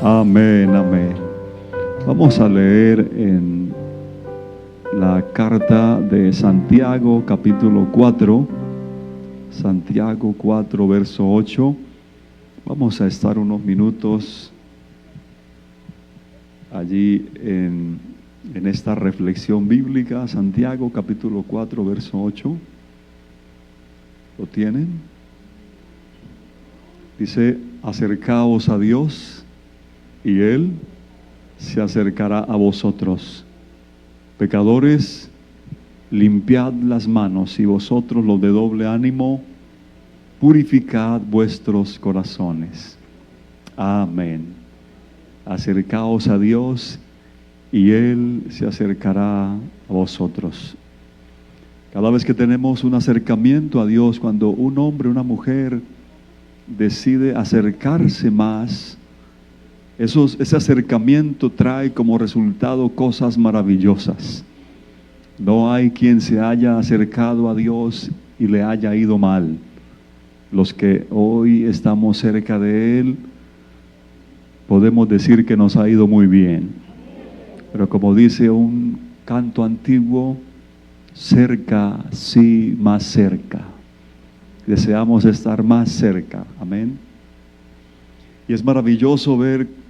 Amén, amén. Vamos a leer en la carta de Santiago, capítulo 4, Santiago 4, verso 8. Vamos a estar unos minutos allí en esta reflexión bíblica. Santiago, capítulo 4, verso 8. ¿Lo tienen? Dice: acercaos a Dios y Él se acercará a vosotros. Pecadores, limpiad las manos, y vosotros los de doble ánimo, purificad vuestros corazones. Amén. Acercaos a Dios y Él se acercará a vosotros. Cada vez que tenemos un acercamiento a Dios, cuando un hombre, una mujer decide acercarse más, ese acercamiento trae como resultado cosas maravillosas. No hay quien se haya acercado a Dios y le haya ido mal. Los que hoy estamos cerca de Él, podemos decir que nos ha ido muy bien. Pero como dice un canto antiguo, cerca, sí, más cerca. Deseamos estar más cerca. Amén. Y es maravilloso ver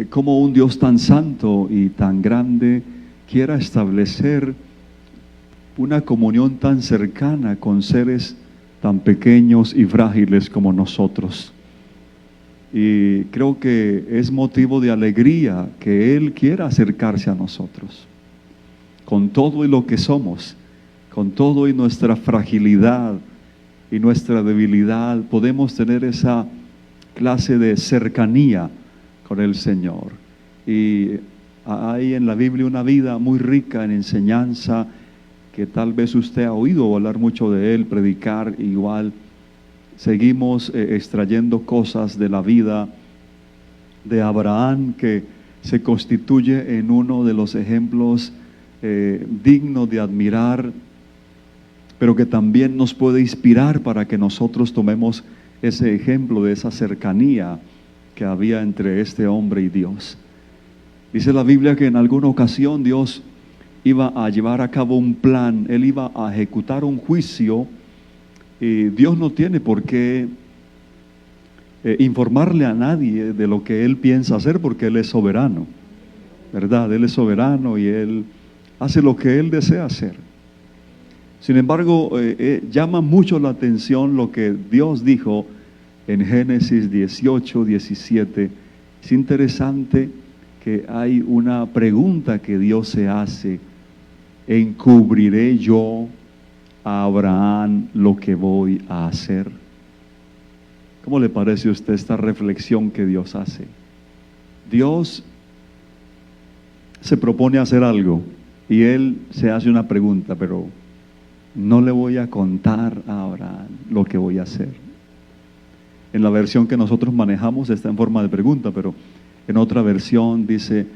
cómo un Dios tan santo y tan grande quiera establecer una comunión tan cercana con seres tan pequeños y frágiles como nosotros. Y creo que es motivo de alegría que Él quiera acercarse a nosotros, con todo y lo que somos, con todo y nuestra fragilidad y nuestra debilidad. Podemos tener esa clase de cercanía con el Señor. Y hay en la Biblia una vida muy rica en enseñanza, que tal vez usted ha oído hablar mucho de él, predicar. Igual seguimos extrayendo cosas de la vida de Abraham, que se constituye en uno de los ejemplos dignos de admirar, pero que también nos puede inspirar para que nosotros tomemos ese ejemplo de esa cercanía que había entre este hombre y Dios. Dice la Biblia que en alguna ocasión Dios iba a llevar a cabo un plan. Él iba a ejecutar un juicio, y Dios no tiene por qué informarle a nadie de lo que Él piensa hacer, porque Él es soberano, ¿verdad? Él es soberano y Él hace lo que Él desea hacer. Sin embargo, llama mucho la atención lo que Dios dijo en Génesis 18, 17. Es interesante que hay una pregunta que Dios se hace: ¿encubriré yo a Abraham lo que voy a hacer? ¿Cómo le parece a usted esta reflexión que Dios hace? Dios se propone hacer algo y Él se hace una pregunta: pero no le voy a contar a Abraham lo que voy a hacer. En la versión que nosotros manejamos está en forma de pregunta, pero en otra versión dice: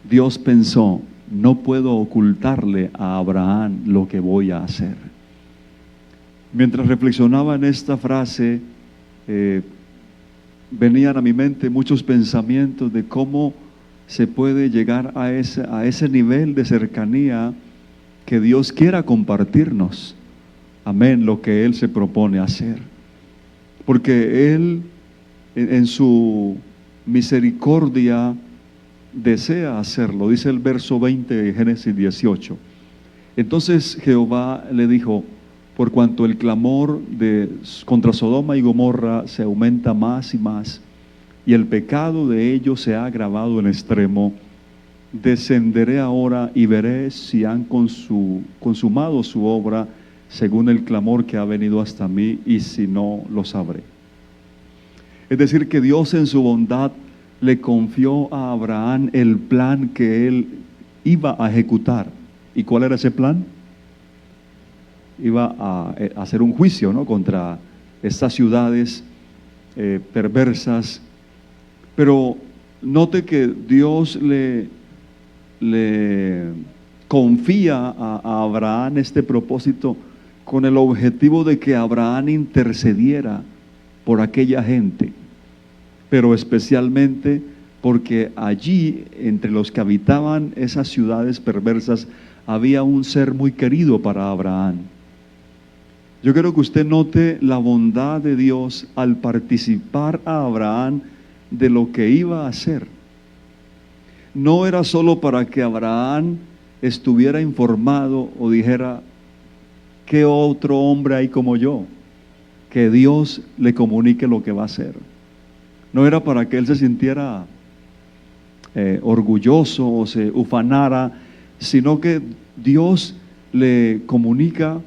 Dios pensó, no puedo ocultarle a Abraham lo que voy a hacer. Mientras reflexionaba en esta frase, venían a mi mente muchos pensamientos de cómo se puede llegar a ese nivel de cercanía que Dios quiera compartirnos. Amén, lo que Él se propone hacer. Porque Él, en su misericordia, desea hacerlo. Dice el verso 20 de Génesis 18. Entonces Jehová le dijo: por cuanto el clamor contra Sodoma y Gomorra se aumenta más y más, y el pecado de ellos se ha agravado en extremo, descenderé ahora y veré si han consumado su obra según el clamor que ha venido hasta mí, y si no, lo sabré. Es decir, que Dios en su bondad le confió a Abraham el plan que él iba a ejecutar. ¿Y cuál era ese plan? Iba a hacer un juicio, ¿no?, contra estas ciudades perversas. Pero note que Dios le confía a Abraham este propósito con el objetivo de que Abraham intercediera por aquella gente, pero especialmente porque allí, entre los que habitaban esas ciudades perversas, había un ser muy querido para Abraham. Yo quiero que usted note la bondad de Dios al participar a Abraham de lo que iba a hacer. No era solo para que Abraham estuviera informado o dijera, ¿qué otro hombre hay como yo? Que Dios le comunique lo que va a hacer. No era para que él se sintiera orgulloso o se ufanara, sino que Dios le comunica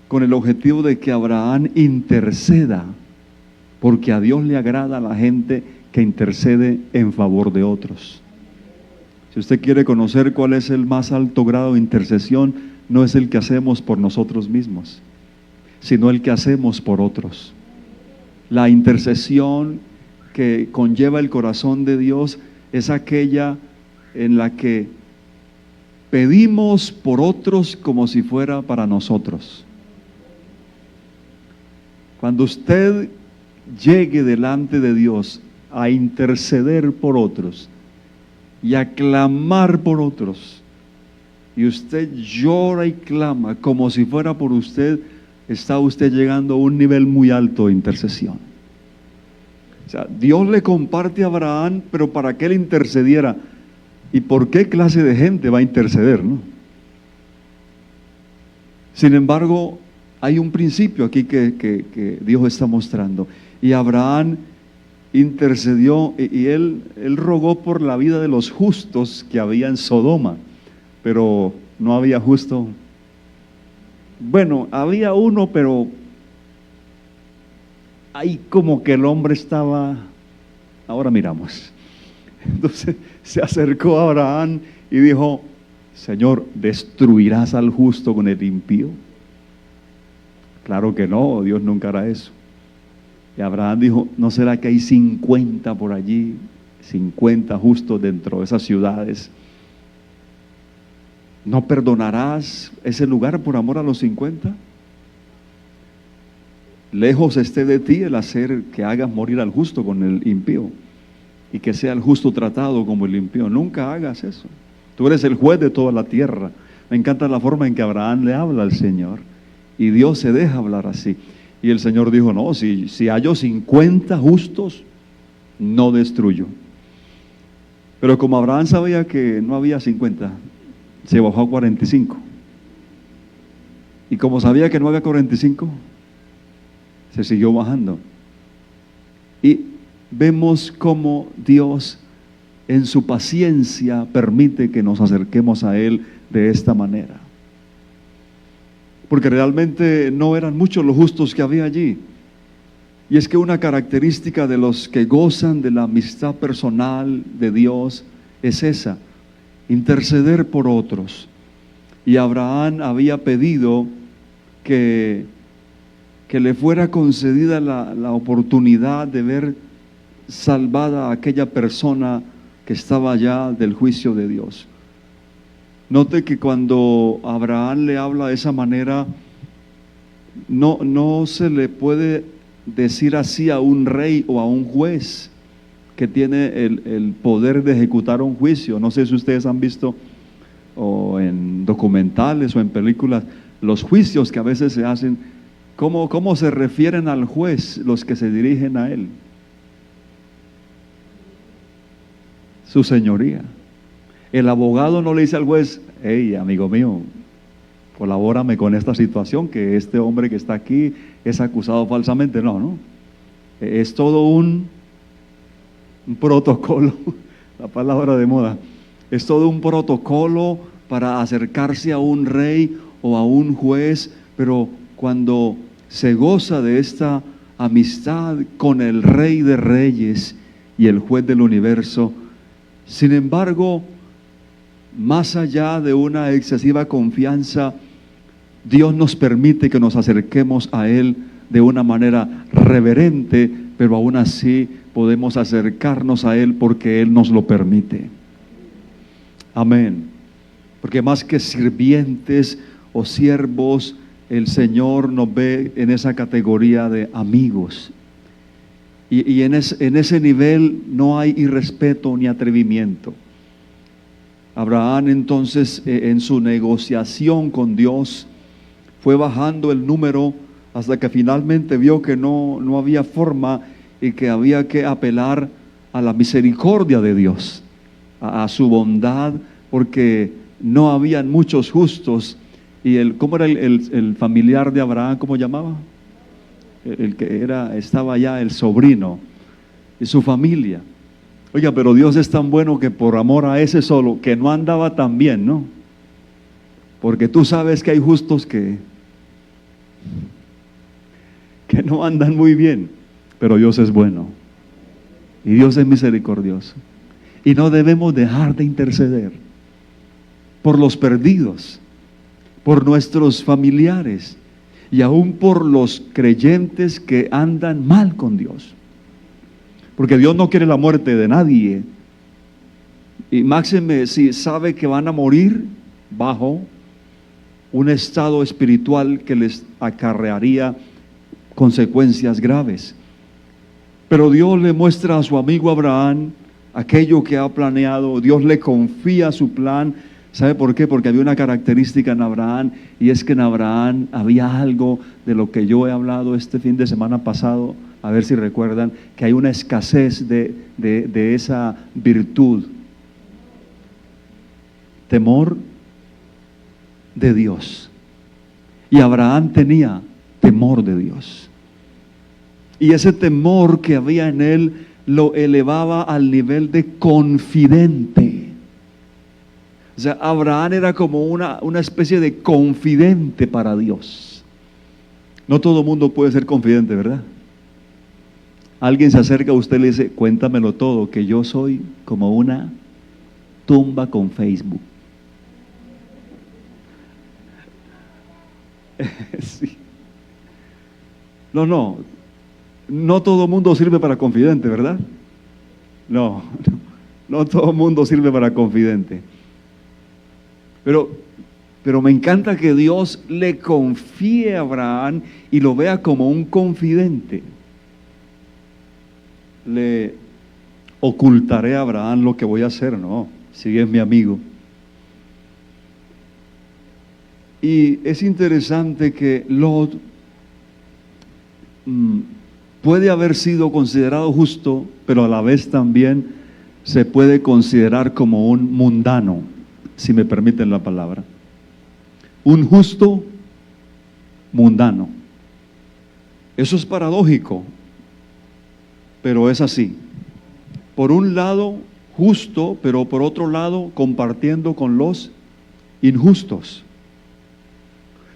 con el objetivo de que Abraham interceda, porque a Dios le agrada a la gente que intercede en favor de otros. Si usted quiere conocer cuál es el más alto grado de intercesión, no es el que hacemos por nosotros mismos, sino el que hacemos por otros. La intercesión que conlleva el corazón de Dios es aquella en la que pedimos por otros como si fuera para nosotros. Cuando usted llegue delante de Dios a interceder por otros y a clamar por otros, y usted llora y clama como si fuera por usted, está usted llegando a un nivel muy alto de intercesión. O sea, Dios le comparte a Abraham, pero para que él intercediera. ¿Y por qué clase de gente va a interceder, no? Sin embargo, hay un principio aquí que Dios está mostrando. Y Abraham intercedió y él rogó por la vida de los justos que había en Sodoma, pero no había justo. Bueno, había uno, pero ahí como que el hombre estaba, ahora miramos. Entonces se acercó a Abraham y dijo, Señor, ¿destruirás al justo con el impío? Claro que no, Dios nunca hará eso. Y Abraham dijo, ¿no será que hay 50 por allí? 50 justos dentro de esas ciudades. ¿No perdonarás ese lugar por amor a los 50? Lejos esté de ti el hacer que hagas morir al justo con el impío y que sea el justo tratado como el impío. Nunca hagas eso. Tú eres el juez de toda la tierra. Me encanta la forma en que Abraham le habla al Señor. Y Dios se deja hablar así. Y el Señor dijo, no, si hallo 50 justos, no destruyo. Pero como Abraham sabía que no había 50, se bajó a 45. Y como sabía que no había 45, se siguió bajando. Y vemos cómo Dios en su paciencia permite que nos acerquemos a Él de esta manera. Porque realmente no eran muchos los justos que había allí. Y es que una característica de los que gozan de la amistad personal de Dios es esa, interceder por otros. Y Abraham había pedido que le fuera concedida la oportunidad de ver salvada a aquella persona que estaba allá del juicio de Dios. Note que cuando Abraham le habla de esa manera, no se le puede decir así a un rey o a un juez que tiene el poder de ejecutar un juicio. No sé si ustedes han visto o en documentales o en películas los juicios que a veces se hacen, cómo se refieren al juez los que se dirigen a él. Su señoría. El abogado no le dice al juez, hey, amigo mío, colabórame con esta situación, que este hombre que está aquí es acusado falsamente. No. Es todo un protocolo, la palabra de moda. Es todo un protocolo para acercarse a un rey o a un juez, pero cuando se goza de esta amistad con el Rey de Reyes y el Juez del universo, sin embargo, más allá de una excesiva confianza, Dios nos permite que nos acerquemos a Él de una manera reverente, pero aún así podemos acercarnos a Él porque Él nos lo permite. Amén. Porque más que sirvientes o siervos, el Señor nos ve en esa categoría de amigos. Y en ese nivel no hay irrespeto ni atrevimiento. Abraham entonces en su negociación con Dios fue bajando el número hasta que finalmente vio que no había forma y que había que apelar a la misericordia de Dios, a su bondad, porque no habían muchos justos. Y ¿cómo era el familiar de Abraham? ¿Cómo llamaba? El que estaba allá, el sobrino y su familia. Oiga, pero Dios es tan bueno que por amor a ese solo, que no andaba tan bien, ¿no? Porque tú sabes que hay justos que no andan muy bien, pero Dios es bueno y Dios es misericordioso, y no debemos dejar de interceder por los perdidos, por nuestros familiares y aún por los creyentes que andan mal con Dios, porque Dios no quiere la muerte de nadie, y máxime si sabe que van a morir bajo un estado espiritual que les acarrearía consecuencias graves. Pero Dios le muestra a su amigo Abraham aquello que ha planeado. Dios le confía su plan. ¿Sabe por qué? Porque había una característica en Abraham, y es que en Abraham había algo de lo que yo he hablado este fin de semana pasado, a ver si recuerdan, que hay una escasez de esa virtud. Temor de Dios. Y Abraham tenía temor de Dios. Y ese temor que había en él lo elevaba al nivel de confidente. O sea, Abraham era como una especie de confidente para Dios. No todo mundo puede ser confidente, ¿verdad? Alguien se acerca a usted y le dice: cuéntamelo todo, que yo soy como una tumba con Facebook. Sí. No todo mundo sirve para confidente, ¿verdad? No todo mundo sirve para confidente. Pero me encanta que Dios le confíe a Abraham y lo vea como un confidente. Le ocultaré a Abraham lo que voy a hacer, no, si es mi amigo. Y es interesante que Lot puede haber sido considerado justo, pero a la vez también se puede considerar como un mundano, si me permiten la palabra. Un justo mundano. Eso es paradójico, pero es así. Por un lado, justo, pero por otro lado, compartiendo con los injustos.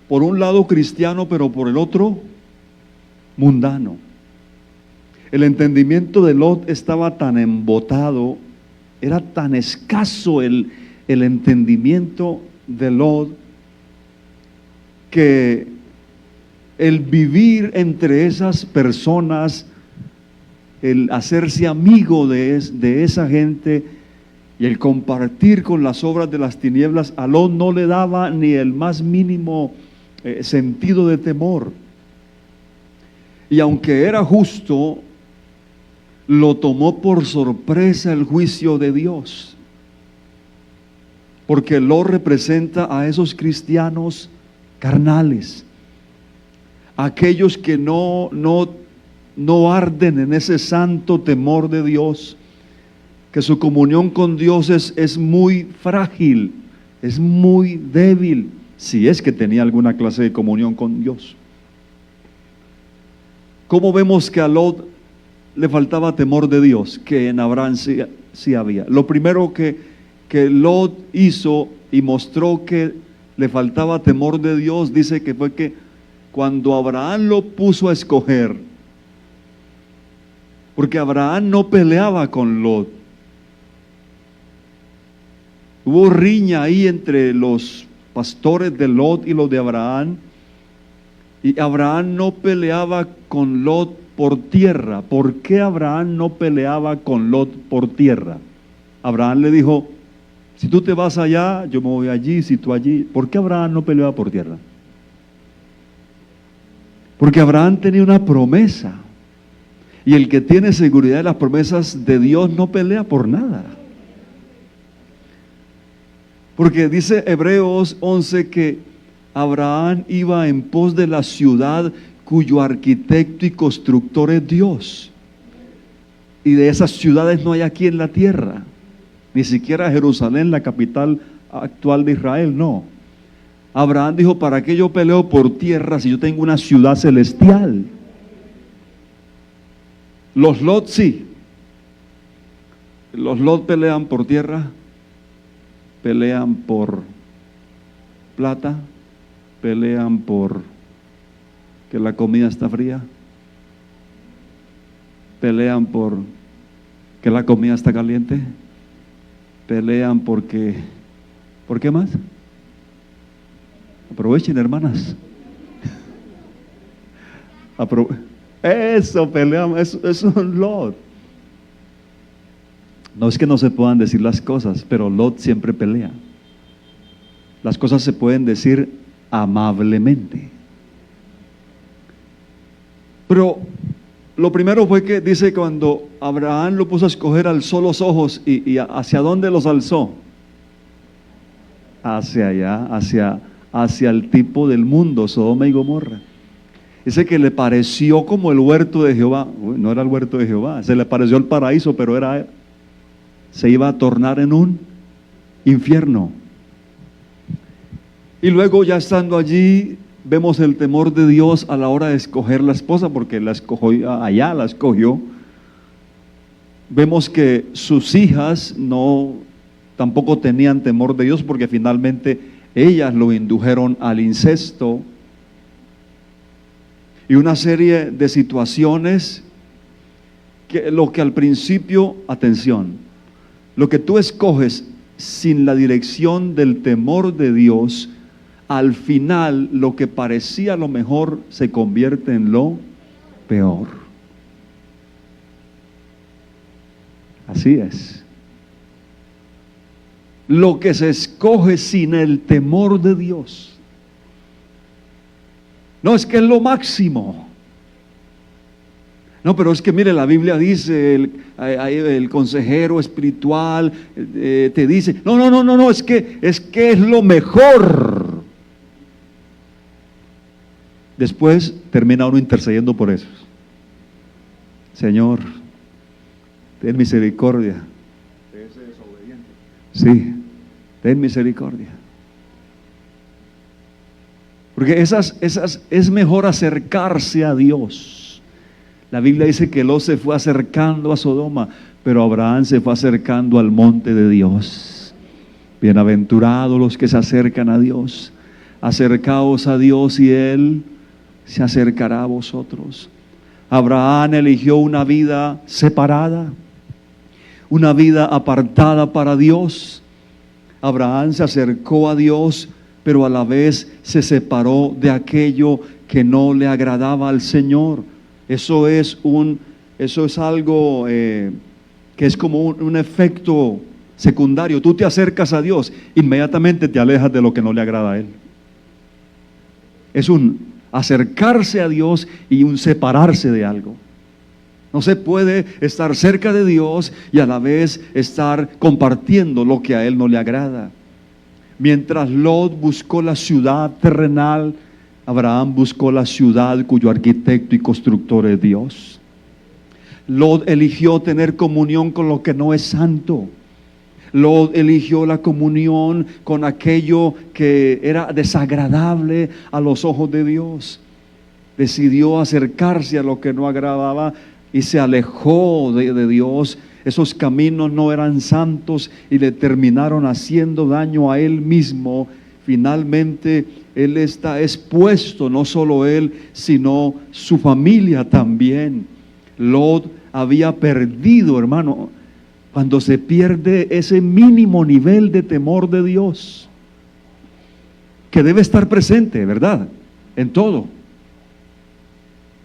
Por un lado cristiano, pero por el otro mundano. El entendimiento de Lot estaba tan embotado, era tan escaso el entendimiento de Lot, que el vivir entre esas personas, el hacerse amigo de esa gente y el compartir con las obras de las tinieblas, a Lot no le daba ni el más mínimo sentido de temor. Y aunque era justo, lo tomó por sorpresa el juicio de Dios, porque Lot representa a esos cristianos carnales, aquellos que no arden en ese santo temor de Dios, que su comunión con Dios es muy frágil, es muy débil, si es que tenía alguna clase de comunión con Dios. ¿Cómo vemos que a Lot le faltaba temor de Dios? Que en Abraham sí había. Lo primero que Lot hizo y mostró que le faltaba temor de Dios, dice que fue que cuando Abraham lo puso a escoger, porque Abraham no peleaba con Lot. Hubo riña ahí entre los pastores de Lot y los de Abraham, y Abraham no peleaba con Lot por tierra. ¿Por qué Abraham no peleaba con Lot por tierra? Abraham le dijo: si tú te vas allá, yo me voy allí, si tú allí. ¿Por qué Abraham no peleaba por tierra? Porque Abraham tenía una promesa. Y el que tiene seguridad de las promesas de Dios no pelea por nada. Porque dice Hebreos 11 que Abraham iba en pos de la ciudad cuyo arquitecto y constructor es Dios. Y de esas ciudades no hay aquí en la tierra. Ni siquiera Jerusalén, la capital actual de Israel, no. Abraham dijo, ¿para qué yo peleo por tierra si yo tengo una ciudad celestial? Los Lot sí. Los Lot pelean por tierra, pelean por plata, pelean por que la comida está fría, pelean por que la comida está caliente, pelean porque, ¿por qué más? Aprovechen, hermanas. Eso, peleamos, eso es un Lot. No es que no se puedan decir las cosas, pero Lot siempre pelea. Las cosas se pueden decir amablemente. Pero lo primero fue que dice cuando Abraham lo puso a escoger, alzó los ojos y ¿hacia dónde los alzó? Hacia allá, hacia el tipo del mundo, Sodoma y Gomorra. Dice que le pareció como el huerto de Jehová. No era el huerto de Jehová, se le pareció el paraíso, pero se iba a tornar en un infierno. Y luego, ya estando allí, vemos el temor de Dios a la hora de escoger la esposa, porque la escogió. Vemos que sus hijas tampoco tenían temor de Dios, porque finalmente ellas lo indujeron al incesto. Y una serie de situaciones que lo que al principio, atención, lo que tú escoges sin la dirección del temor de Dios, al final lo que parecía lo mejor se convierte en lo peor. Así es. Lo que se escoge sin el temor de Dios, no es que es lo máximo. No, pero es que mire, la Biblia dice, el consejero espiritual te dice, no, es que es lo mejor. Después termina uno intercediendo por eso. Señor, ten misericordia de ese desobediente. Sí, ten misericordia. Porque es mejor acercarse a Dios. La Biblia dice que Lot se fue acercando a Sodoma, pero Abraham se fue acercando al monte de Dios. Bienaventurados los que se acercan a Dios. Acercaos a Dios y Él se acercará a vosotros. Abraham eligió una vida separada, una vida apartada para Dios. Abraham se acercó a Dios, pero a la vez se separó de aquello que no le agradaba al Señor. Eso es algo que es como un efecto secundario. Tú te acercas a Dios, inmediatamente te alejas de lo que no le agrada a Él. Es un acercarse a Dios y un separarse de algo. No se puede estar cerca de Dios y a la vez estar compartiendo lo que a Él no le agrada. Mientras Lot buscó la ciudad terrenal, Abraham buscó la ciudad cuyo arquitecto y constructor es Dios. Lot eligió tener comunión con lo que no es santo. Lot eligió la comunión con aquello que era desagradable a los ojos de Dios. Decidió acercarse a lo que no agradaba y se alejó de Dios. Esos caminos no eran santos y le terminaron haciendo daño a él mismo. Finalmente él está expuesto, no solo él, sino su familia también. Lot había perdido, hermano, cuando se pierde ese mínimo nivel de temor de Dios, que debe estar presente, ¿verdad? En todo.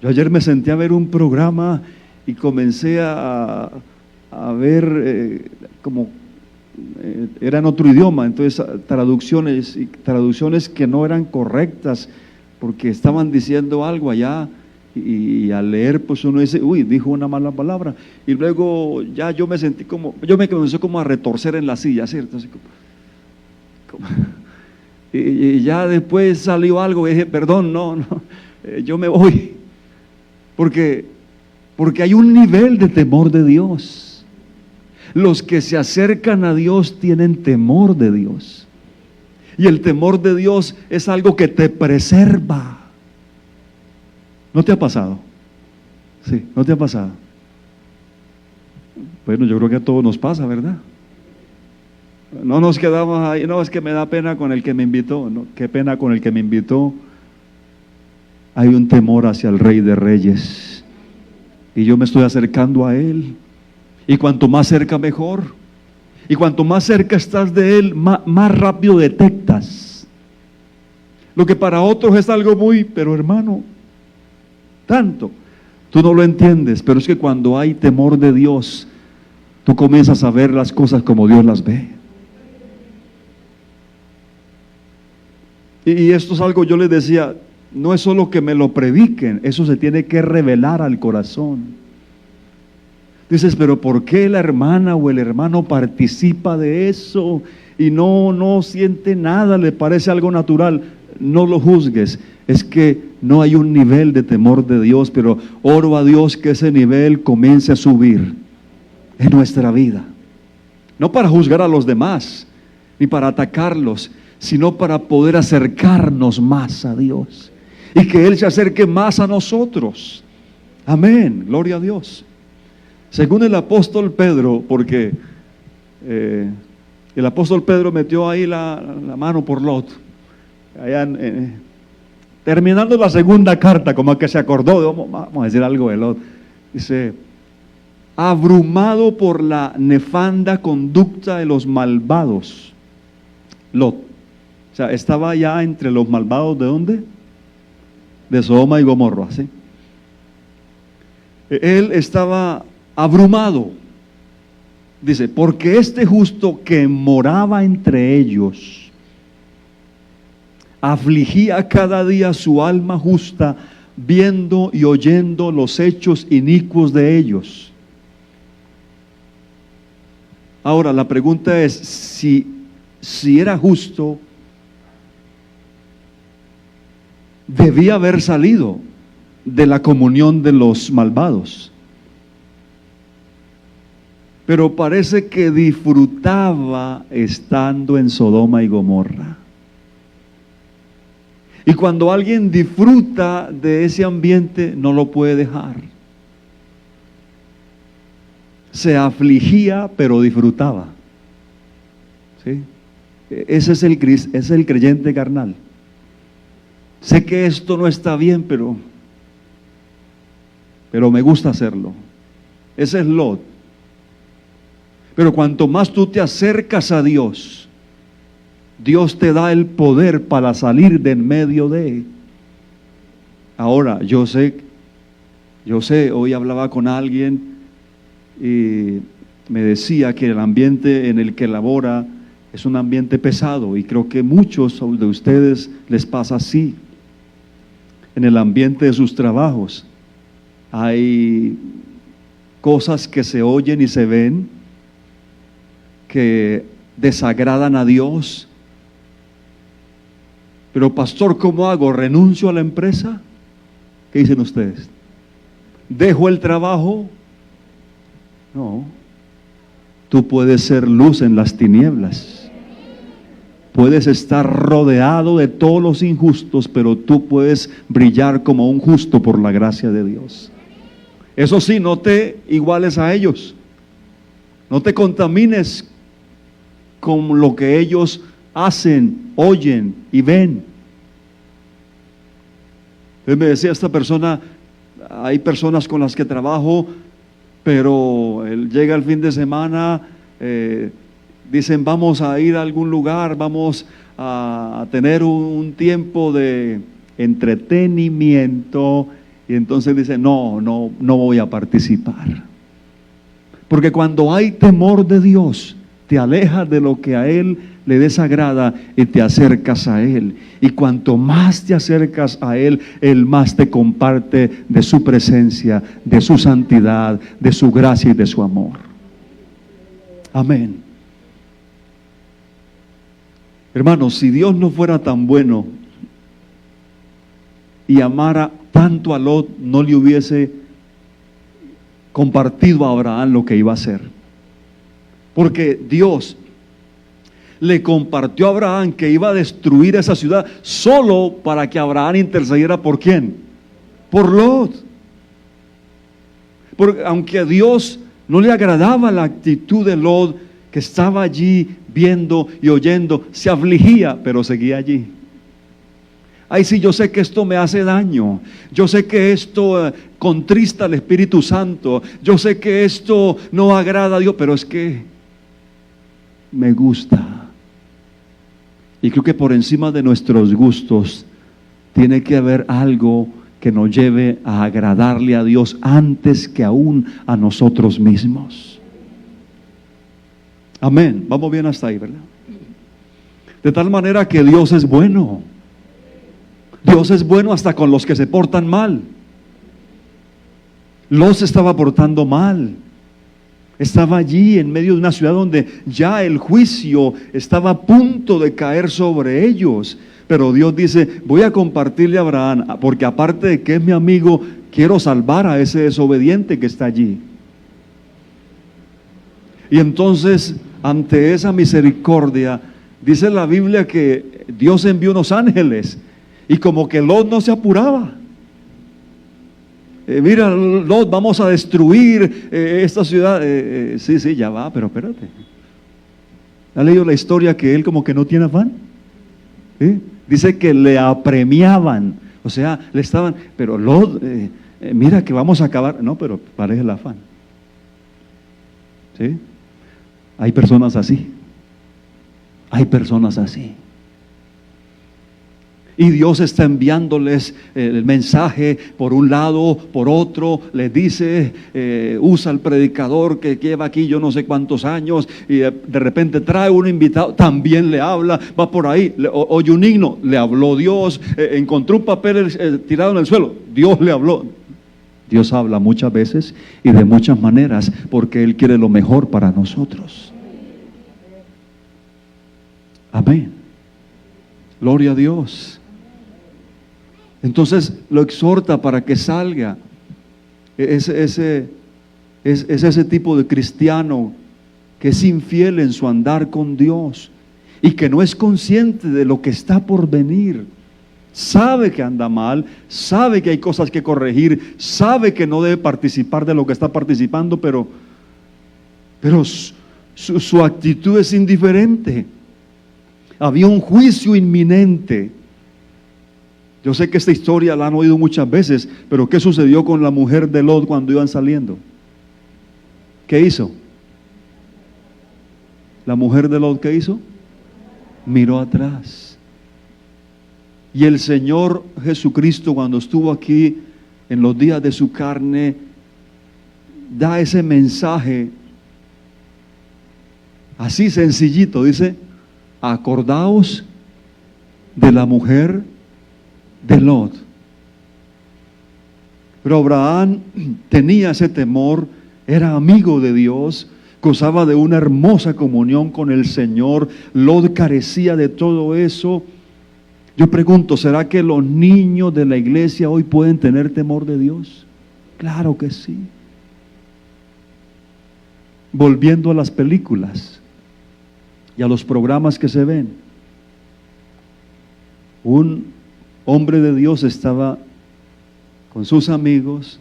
Yo ayer me senté a ver un programa y comencé a ver era en otro idioma, entonces traducciones que no eran correctas porque estaban diciendo algo allá Y al leer, pues uno dice, uy, dijo una mala palabra. Y luego ya yo me sentí yo me comencé como a retorcer en la silla, ¿cierto? Así y ya después salió algo y dije, perdón, no, yo me voy. Porque hay un nivel de temor de Dios. Los que se acercan a Dios tienen temor de Dios. Y el temor de Dios es algo que te preserva. ¿No te ha pasado? Sí, ¿no te ha pasado? Bueno, yo creo que a todos nos pasa, ¿verdad? No nos quedamos ahí, no, es que me da pena con el que me invitó. No, qué pena con el que me invitó. Hay un temor hacia el Rey de Reyes. Y yo me estoy acercando a Él. Y cuanto más cerca, mejor. Y cuanto más cerca estás de Él, más rápido detectas. Lo que para otros es algo pero hermano, tanto, tú no lo entiendes, pero es que cuando hay temor de Dios, tú comienzas a ver las cosas como Dios las ve. Y esto es algo, yo les decía, no es solo que me lo prediquen, eso se tiene que revelar al corazón. Dices, pero ¿por qué la hermana o el hermano participa de eso y no siente nada, le parece algo natural? No lo juzgues, es que no hay un nivel de temor de Dios, pero oro a Dios que ese nivel comience a subir en nuestra vida. No para juzgar a los demás, ni para atacarlos, sino para poder acercarnos más a Dios y que Él se acerque más a nosotros. Amén, gloria a Dios. Según el apóstol Pedro, porque el apóstol Pedro metió ahí la mano por Lot, allá terminando la segunda carta, como que se acordó, vamos a decir algo de Lot, dice, abrumado por la nefanda conducta de los malvados, Lot, o sea, estaba ya entre los malvados, ¿de dónde? De Sodoma y Gomorra, ¿sí? Él estaba abrumado, dice, porque este justo que moraba entre ellos, afligía cada día su alma justa, viendo y oyendo los hechos inicuos de ellos. Ahora, la pregunta es, si era justo, debía haber salido de la comunión de los malvados. Pero parece que disfrutaba estando en Sodoma y Gomorra. Y cuando alguien disfruta de ese ambiente, no lo puede dejar. Se afligía, pero disfrutaba. ¿Sí? Ese es el creyente carnal. Sé que esto no está bien, pero me gusta hacerlo. Ese es Lot. Pero cuanto más tú te acercas a Dios, Dios te da el poder para salir de en medio de. Ahora, yo sé, hoy hablaba con alguien y me decía que el ambiente en el que labora es un ambiente pesado, y creo que muchos de ustedes les pasa así. En el ambiente de sus trabajos hay cosas que se oyen y se ven que desagradan a Dios. Pero pastor, ¿cómo hago? ¿Renuncio a la empresa? ¿Qué dicen ustedes? ¿Dejo el trabajo? No. Tú puedes ser luz en las tinieblas. Puedes estar rodeado de todos los injustos, pero tú puedes brillar como un justo por la gracia de Dios. Eso sí, no te iguales a ellos. No te contamines con lo que ellos hacen, oyen y ven. Él me decía, esta persona, hay personas con las que trabajo, pero él llega el fin de semana, dicen vamos a ir a algún lugar, vamos a tener un tiempo de entretenimiento, y entonces dice no voy a participar. Porque cuando hay temor de Dios, te alejas de lo que a Él le desagrada y te acercas a Él. Y cuanto más te acercas a Él, Él más te comparte de su presencia, de su santidad, de su gracia y de su amor. Amén. Hermanos, si Dios no fuera tan bueno y amara tanto a Lot, no le hubiese compartido a Abraham lo que iba a hacer. Porque Dios le compartió a Abraham que iba a destruir esa ciudad solo para que Abraham intercediera ¿por quién? Por Lot. Porque aunque a Dios no le agradaba la actitud de Lot, que estaba allí viendo y oyendo, se afligía, pero seguía allí. Ay, sí, yo sé que esto me hace daño, yo sé que esto contrista al Espíritu Santo, yo sé que esto no agrada a Dios, pero es que me gusta. Y creo que por encima de nuestros gustos tiene que haber algo que nos lleve a agradarle a Dios antes que aún a nosotros mismos. Amén, vamos bien hasta ahí, ¿verdad? De tal manera que Dios es bueno. Dios es bueno hasta con los que se portan mal. Lot se estaba portando mal. Estaba allí en medio de una ciudad donde ya el juicio estaba a punto de caer sobre ellos. Pero Dios dice, voy a compartirle a Abraham, porque aparte de que es mi amigo, quiero salvar a ese desobediente que está allí. Y entonces, ante esa misericordia, dice la Biblia que Dios envió unos ángeles. Y como que Lot no se apuraba. Mira, Lot, vamos a destruir esta ciudad. Sí, ya va, pero espérate. ¿Ha leído la historia que él como que no tiene afán? Dice que le apremiaban. O sea, le estaban, pero Lot, mira que vamos a acabar. No, pero parece el afán. ¿Sí? Hay personas así. Hay personas así. Y Dios está enviándoles el mensaje por un lado, por otro. Les dice, usa el predicador que lleva aquí yo no sé cuántos años. Y de repente trae un invitado, también le habla, va por ahí. Oye un himno, le habló Dios. Encontró un papel tirado en el suelo, Dios le habló. Dios habla muchas veces y de muchas maneras porque Él quiere lo mejor para nosotros. Amén. Gloria a Dios. Entonces lo exhorta para que salga. Es ese tipo de cristiano que es infiel en su andar con Dios y que no es consciente de lo que está por venir. Sabe que anda mal, sabe que hay cosas que corregir, sabe que no debe participar de lo que está participando, pero su actitud es indiferente. Había un juicio inminente. Yo sé que esta historia la han oído muchas veces, pero ¿qué sucedió con la mujer de Lot cuando iban saliendo? ¿Qué hizo? La mujer de Lot, ¿qué hizo? Miró atrás. Y el Señor Jesucristo, cuando estuvo aquí en los días de su carne, da ese mensaje así sencillito, dice, acordaos de la mujer de Lot. Pero Abraham tenía ese temor, era amigo de Dios, gozaba de una hermosa comunión con el Señor. Lot carecía de todo eso. Yo pregunto, ¿será que los niños de la iglesia hoy pueden tener temor de Dios? Claro que sí. Volviendo a las películas y a los programas que se ven, un hombre de Dios estaba con sus amigos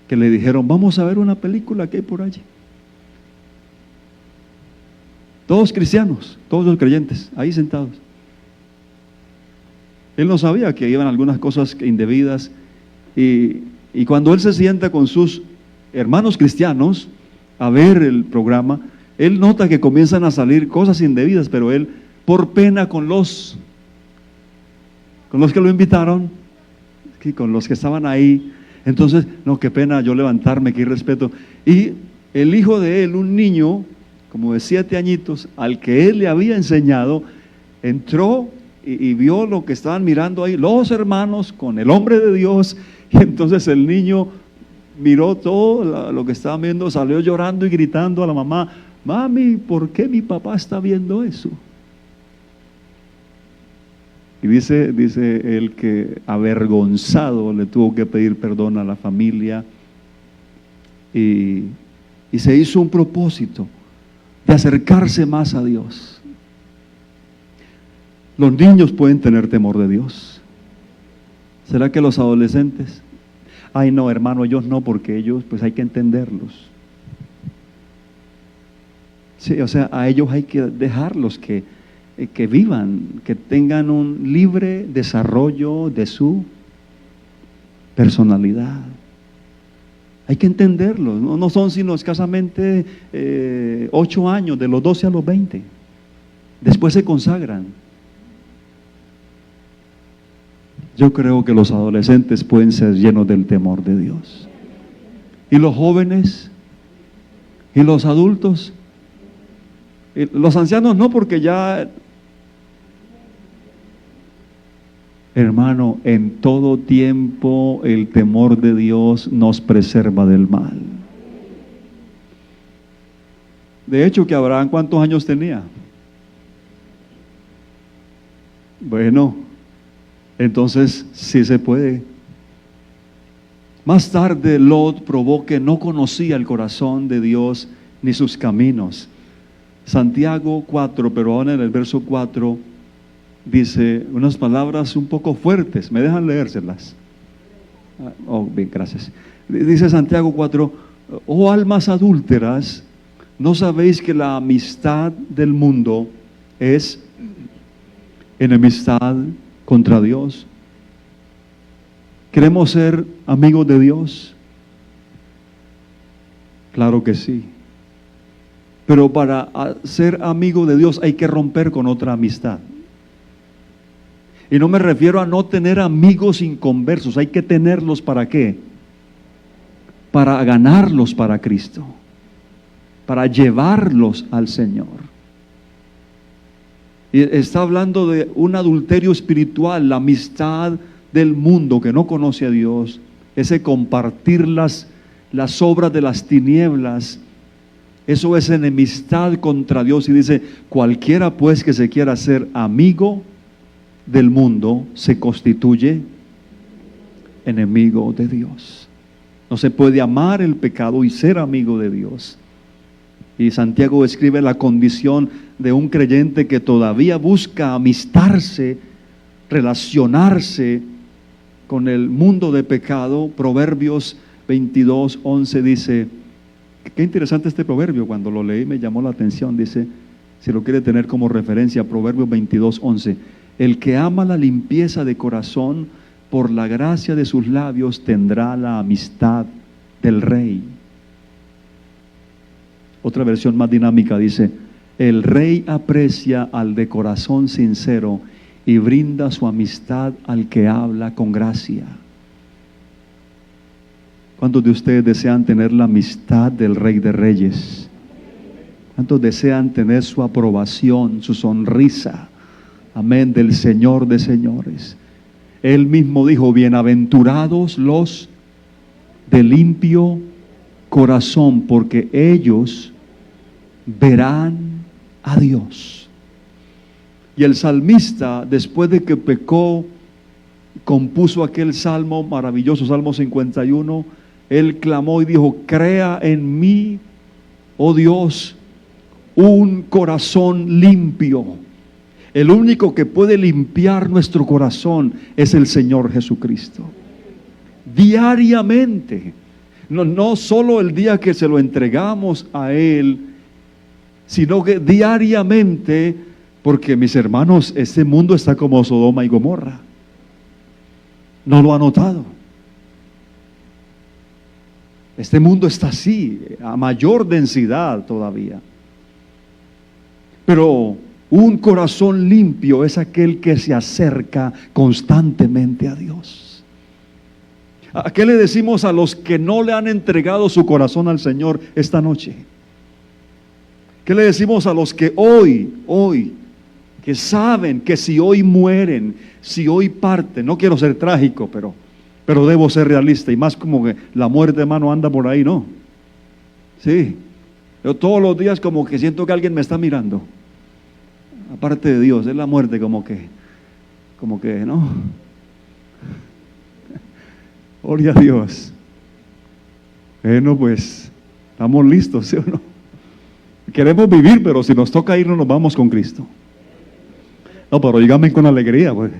que le dijeron, vamos a ver una película que hay por allí. Todos cristianos, todos los creyentes, ahí sentados. Él no sabía que iban algunas cosas indebidas y cuando él se sienta con sus hermanos cristianos a ver el programa, él nota que comienzan a salir cosas indebidas, pero él, por pena con los que lo invitaron, con los que estaban ahí, entonces, no, qué pena yo levantarme, qué irrespeto. Y el hijo de él, un niño, como de 7 añitos, al que él le había enseñado, entró y vio lo que estaban mirando ahí, los hermanos con el hombre de Dios, y entonces el niño miró todo lo que estaban viendo, salió llorando y gritando a la mamá: mami, ¿por qué mi papá está viendo eso? Y dice él que avergonzado le tuvo que pedir perdón a la familia y se hizo un propósito de acercarse más a Dios. Los niños pueden tener temor de Dios. ¿Será que los adolescentes? Ay, no, hermano, ellos no, porque ellos, pues hay que entenderlos. Sí, o sea, a ellos hay que dejarlos que vivan, que tengan un libre desarrollo de su personalidad. Hay que entenderlos, no son sino escasamente 8 años, de los 12 a los 20. Después se consagran. Yo creo que los adolescentes pueden ser llenos del temor de Dios. ¿Y los jóvenes? ¿Y los adultos? ¿Y los ancianos no? Porque ya... Hermano, en todo tiempo el temor de Dios nos preserva del mal. De hecho, que Abraham, ¿cuántos años tenía? Bueno, entonces sí se puede. Más tarde Lot probó que no conocía el corazón de Dios ni sus caminos. Santiago 4, pero ahora en el verso 4 dice unas palabras un poco fuertes. ¿Me dejan leérselas? Oh, bien, gracias. Dice Santiago 4: oh almas adúlteras, ¿no sabéis que la amistad del mundo es enemistad contra Dios? ¿Queremos ser amigos de Dios? Claro que sí. Pero para ser amigo de Dios hay que romper con otra amistad. Y no me refiero a no tener amigos inconversos. Hay que tenerlos, ¿para qué? Para ganarlos para Cristo, para llevarlos al Señor. Y está hablando de un adulterio espiritual, la amistad del mundo que no conoce a Dios, ese compartir las obras de las tinieblas. Eso es enemistad contra Dios. Y dice: cualquiera pues que se quiera ser amigo del mundo se constituye enemigo de Dios. No se puede amar el pecado y ser amigo de Dios. Y Santiago describe la condición de un creyente que todavía busca amistarse, relacionarse con el mundo de pecado. Proverbios 22:11 dice, qué interesante este proverbio, cuando lo leí me llamó la atención. Dice, si lo quiere tener como referencia, Proverbios 22:11: el que ama la limpieza de corazón, por la gracia de sus labios tendrá la amistad del rey. Otra versión más dinámica dice: el rey aprecia al de corazón sincero y brinda su amistad al que habla con gracia. ¿Cuántos de ustedes desean tener la amistad del Rey de Reyes? ¿Cuántos desean tener su aprobación, su sonrisa? Amén, del Señor de señores. Él mismo dijo: bienaventurados los de limpio corazón, porque ellos verán a Dios. Y el salmista, después de que pecó, compuso aquel salmo maravilloso, Salmo 51. Él clamó y dijo: crea en mí, oh Dios, un corazón limpio. El único que puede limpiar nuestro corazón es el Señor Jesucristo. Diariamente, no solo el día que se lo entregamos a Él, sino que diariamente, porque mis hermanos, este mundo está como Sodoma y Gomorra. ¿No lo ha notado? Este mundo está así, a mayor densidad todavía. Pero un corazón limpio es aquel que se acerca constantemente a Dios. ¿A qué le decimos a los que no le han entregado su corazón al Señor esta noche? ¿Qué le decimos a los que hoy, que saben que si hoy mueren, si hoy parten? No quiero ser trágico, pero debo ser realista, y más como que la muerte, hermano, anda por ahí, ¿no? Sí, yo todos los días como que siento que alguien me está mirando, aparte de Dios. Es la muerte como que, ¿no? Gloria a Dios. Bueno, pues, estamos listos, ¿sí o no? Queremos vivir, pero si nos toca irnos, nos vamos con Cristo. No, pero díganme con alegría, pues.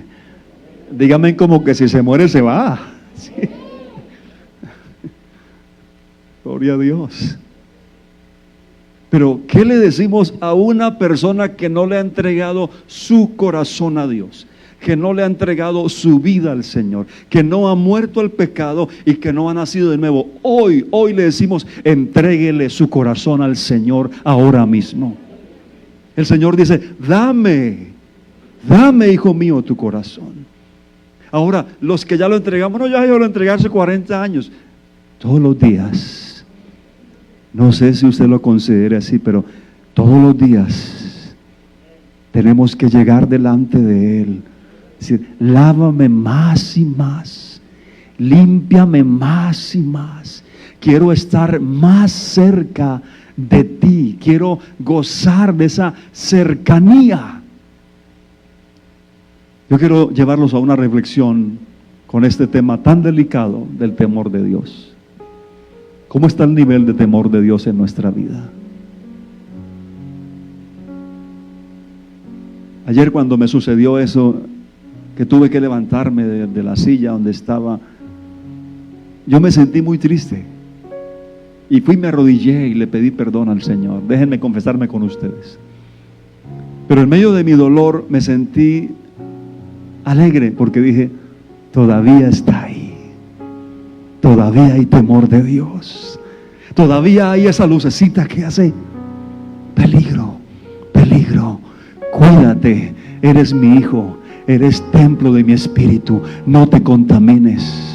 Díganme como que si se muere, se va. ¿Sí? Gloria a Dios. Pero, ¿qué le decimos a una persona que no le ha entregado su corazón a Dios? Que no le ha entregado su vida al Señor, que no ha muerto al pecado y que no ha nacido de nuevo. Hoy le decimos, entréguele su corazón al Señor ahora mismo. El Señor dice, dame, hijo mío, tu corazón. Ahora, los que ya lo entregamos, no, ya yo lo entregué hace 40 años. Todos los días, no sé si usted lo considera así, pero todos los días tenemos que llegar delante de Él. Decir, lávame más y más, límpiame más y más. Quiero estar más cerca de ti, quiero gozar de esa cercanía. Yo quiero llevarlos a una reflexión con este tema tan delicado del temor de Dios. ¿Cómo está el nivel de temor de Dios en nuestra vida? Ayer, cuando me sucedió eso, que tuve que levantarme de la silla donde estaba, yo me sentí muy triste y me arrodillé y le pedí perdón al Señor. Déjenme confesarme con ustedes. Pero en medio de mi dolor me sentí alegre, porque dije, todavía está ahí, todavía hay temor de Dios, todavía hay esa lucecita que hace peligro, cuídate, eres mi hijo, eres templo de mi espíritu, no te contamines.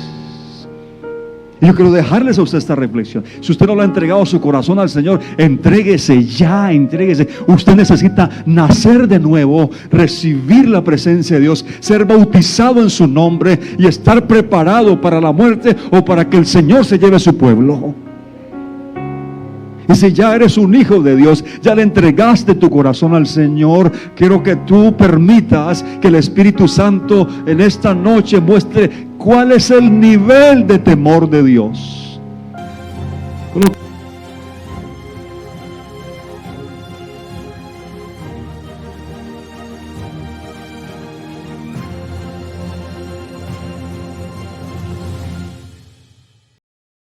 Y yo quiero dejarles a usted esta reflexión. Si usted no le ha entregado su corazón al Señor, entréguese ya, entréguese. Usted necesita nacer de nuevo, recibir la presencia de Dios, ser bautizado en su nombre y estar preparado para la muerte o para que el Señor se lleve a su pueblo. Y si ya eres un hijo de Dios, ya le entregaste tu corazón al Señor, quiero que tú permitas que el Espíritu Santo en esta noche muestre cuál es el nivel de temor de Dios.